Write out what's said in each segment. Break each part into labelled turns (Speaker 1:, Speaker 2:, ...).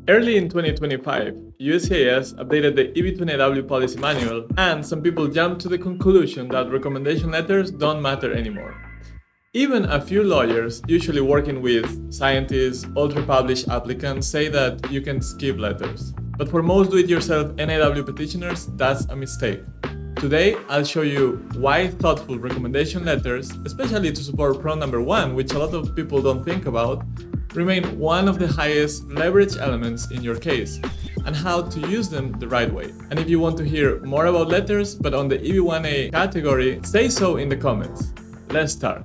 Speaker 1: Early in 2025, USCIS updated the EB-2 NIW policy manual, and some people jumped to the conclusion that recommendation letters don't matter anymore. Even a few lawyers, usually working with scientists, ultra-published applicants, say that you can skip letters. But for most do-it-yourself NIW petitioners, that's a mistake. Today, I'll show you why thoughtful recommendation letters, especially to support Prong number 1, which a lot of people don't think about, remain one of the highest leverage elements in your case, and how to use them the right way. And if you want to hear more about letters, but on the EB-1A category, say so in the comments. Let's start.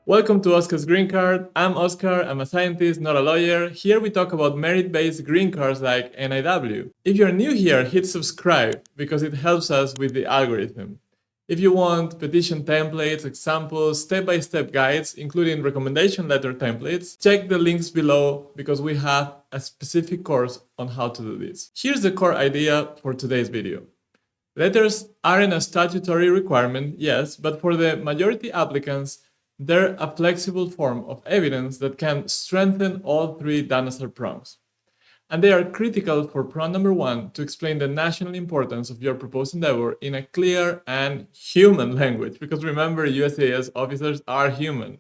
Speaker 1: Welcome to Oscar's Green Card. I'm Oscar, I'm a scientist, not a lawyer. Here we talk about merit-based green cards like NIW. If you're new here, hit subscribe because it helps us with the algorithm. If you want petition templates, examples, step-by-step guides, including recommendation letter templates, check the links below because we have a specific course on how to do this. Here's the core idea for today's video. Letters aren't a statutory requirement, yes, but for the majority applicants, they're a flexible form of evidence that can strengthen all three dinosaur prongs. And they are critical for prong number 1 to explain the national importance of your proposed endeavor in a clear and human language, because remember, USCIS officers are human.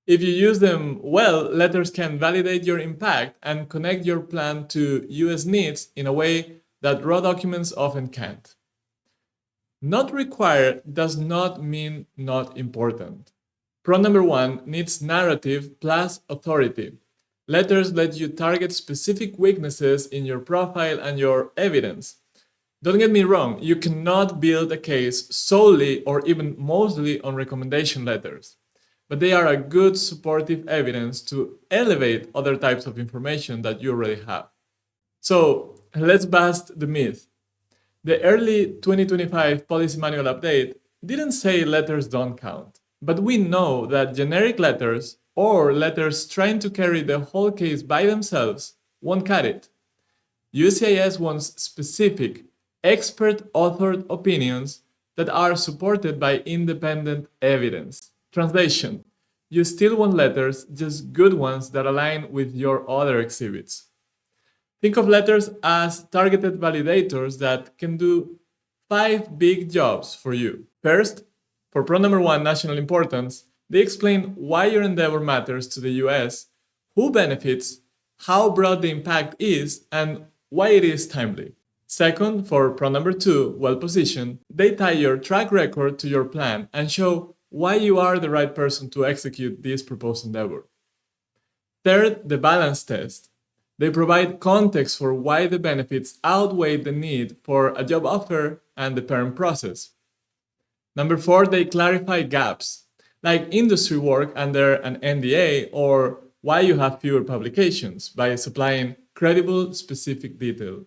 Speaker 1: If you use them well, letters can validate your impact and connect your plan to US needs in a way that raw documents often can't. Not required does not mean not important. Prong number 1 needs narrative plus authority. Letters let you target specific weaknesses in your profile and your evidence. Don't get me wrong, you cannot build a case solely or even mostly on recommendation letters, but they are a good supportive evidence to elevate other types of information that you already have. So let's bust the myth. The early 2025 policy manual update didn't say letters don't count, but we know that generic letters or letters trying to carry the whole case by themselves won't cut it. USCIS wants specific, expert-authored opinions that are supported by independent evidence. Translation: you still want letters, just good ones that align with your other exhibits. Think of letters as targeted validators that can do 5 big jobs for you. First, for prong number 1, national importance, they explain why your endeavor matters to the US, who benefits, how broad the impact is, and why it is timely. Second, for prong number 2, well-positioned, they tie your track record to your plan and show why you are the right person to execute this proposed endeavor. Third, the balance test. They provide context for why the benefits outweigh the need for a job offer and the parent process. Number 4, they clarify gaps, like industry work under an NDA or why you have fewer publications, by supplying credible, specific detail.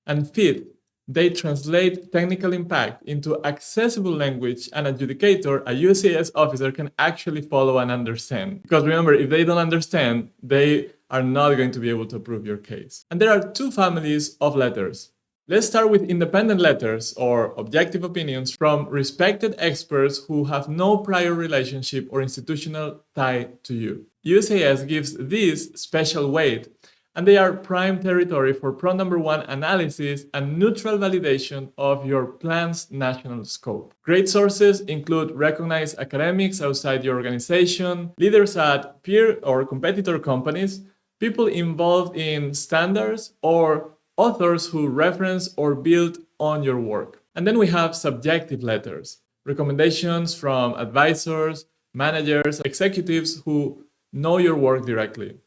Speaker 1: And fifth, they translate technical impact into accessible language an adjudicator, a USCIS officer, can actually follow and understand. Because remember, if they don't understand, they are not going to be able to approve your case. And there are 2 families of letters. Let's start with independent letters or objective opinions from respected experts who have no prior relationship or institutional tie to you. USCIS gives these special weight, and they are prime territory for prong number 1 analysis and neutral validation of your plan's national scope. Great sources include recognized academics outside your organization, leaders at peer or competitor companies, people involved in standards, or authors who reference or build on your work. And then we have subjective letters, recommendations from advisors, managers, executives who know your work directly.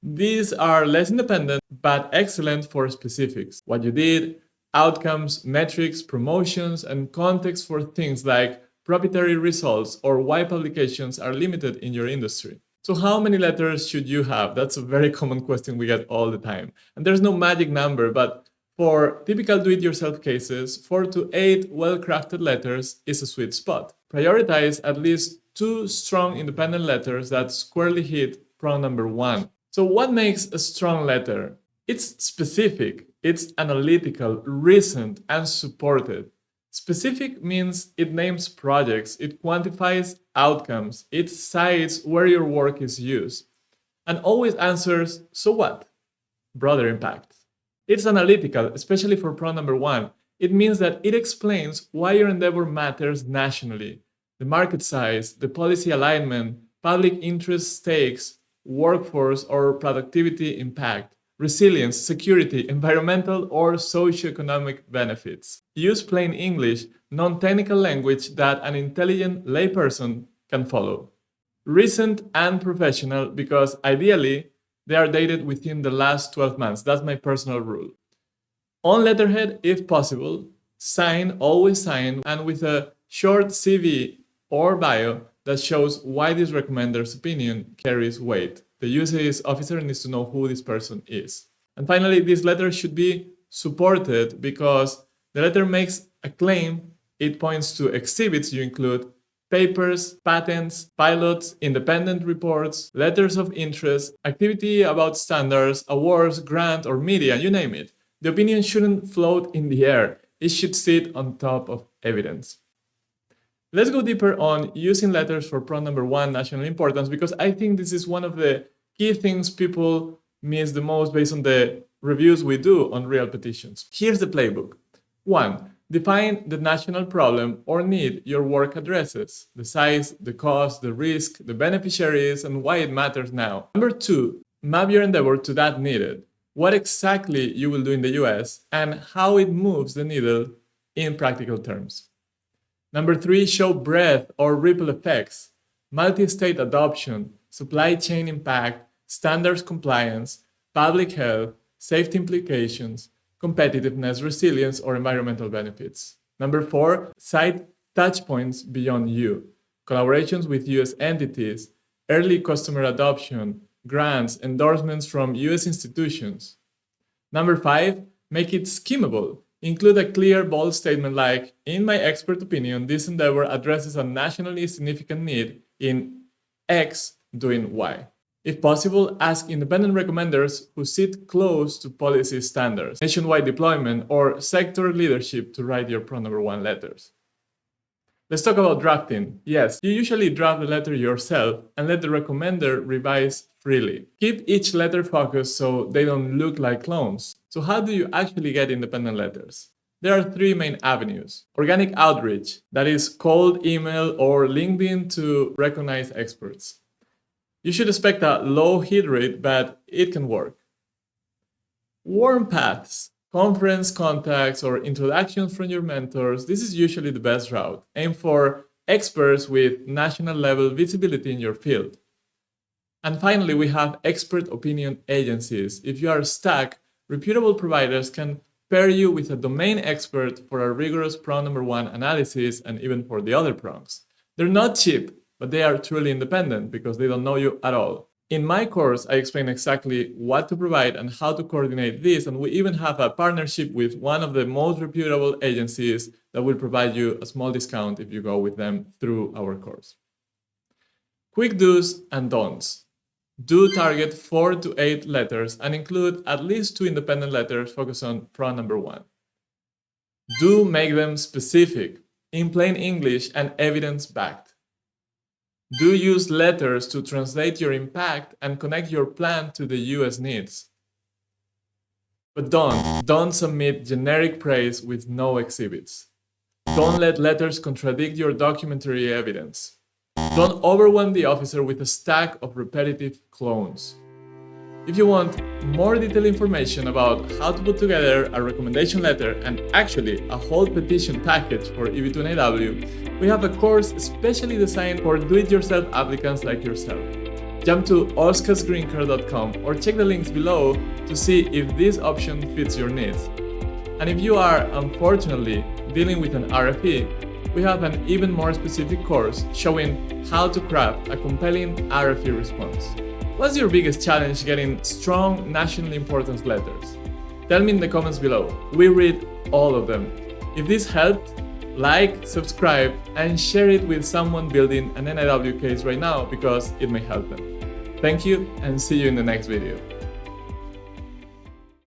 Speaker 1: These are less independent, but excellent for specifics. What you did, outcomes, metrics, promotions, and context for things like proprietary results or why publications are limited in your industry. So how many letters should you have? That's a very common question we get all the time. And there's no magic number, but for typical do-it-yourself cases, 4 to 8 well-crafted letters is a sweet spot. Prioritize at least 2 strong independent letters that squarely hit prong number 1. So what makes a strong letter? It's specific, it's analytical, recent, and supported. Specific means it names projects, it quantifies outcomes, it cites where your work is used, and always answers, so what? Broader impact. It's analytical, especially for prong number 1. It means that it explains why your endeavor matters nationally, the market size, the policy alignment, public interest stakes, workforce or productivity impact, resilience, security, environmental or socioeconomic benefits. Use plain English, non-technical language that an intelligent layperson can follow. Recent and professional, because ideally they are dated within the last 12 months. That's my personal rule. On letterhead, if possible, sign, always sign, and with a short CV or bio that shows why this recommender's opinion carries weight. The USCIS officer needs to know who this person is. And finally, this letter should be supported because the letter makes a claim. It points to exhibits you include, papers, patents, pilots, independent reports, letters of interest, activity about standards, awards, grant, or media, you name it. The opinion shouldn't float in the air. It should sit on top of evidence. Let's go deeper on using letters for prong number 1, national importance, because I think this is one of the key things people miss the most based on the reviews we do on real petitions. Here's the playbook. 1. Define the national problem or need your work addresses, the size, the cost, the risk, the beneficiaries, and why it matters now. Number 2, map your endeavor to that needed, what exactly you will do in the US, and how it moves the needle in practical terms. Number 3, show breadth or ripple effects, multi-state adoption, supply chain impact, standards compliance, public health, safety implications, competitiveness, resilience, or environmental benefits. Number 4, cite touchpoints beyond you, collaborations with US entities, early customer adoption, grants, endorsements from US institutions. Number 5, make it skimmable. Include a clear, bold statement like, in my expert opinion, this endeavor addresses a nationally significant need in X doing Y. If possible, ask independent recommenders who sit close to policy standards, nationwide deployment, or sector leadership to write your prong number 1 letters. Let's talk about drafting. Yes, you usually draft the letter yourself and let the recommender revise freely. Keep each letter focused so they don't look like clones. So how do you actually get independent letters? There are 3 main avenues. Organic outreach, that is cold email or LinkedIn to recognized experts. You should expect a low hit rate, but it can work. Warm paths, conference contacts or introductions from your mentors. This is usually the best route. Aim for experts with national level visibility in your field. And finally, we have expert opinion agencies. If you are stuck, reputable providers can pair you with a domain expert for a rigorous prong number 1 analysis and even for the other prongs. They're not cheap, but they are truly independent because they don't know you at all. In my course, I explain exactly what to provide and how to coordinate this, and we even have a partnership with one of the most reputable agencies that will provide you a small discount if you go with them through our course. Quick do's and don'ts. Do target 4 to 8 letters and include at least 2 independent letters focused on prong number 1. Do make them specific, in plain English and evidence-backed. Do use letters to translate your impact and connect your plan to the US needs. But don't submit generic praise with no exhibits. Don't let letters contradict your documentary evidence. Don't overwhelm the officer with a stack of repetitive clones. If you want more detailed information about how to put together a recommendation letter and actually a whole petition package for EB-2 NIW, we have a course especially designed for do-it-yourself applicants like yourself. Jump to USCISgreencard.com or check the links below to see if this option fits your needs. And if you are, unfortunately, dealing with an RFE, we have an even more specific course showing how to craft a compelling RFE response. What's your biggest challenge getting strong national importance letters? Tell me in the comments below. We read all of them. If this helped, like, subscribe, and share it with someone building an NIW case right now because it may help them. Thank you and see you in the next video.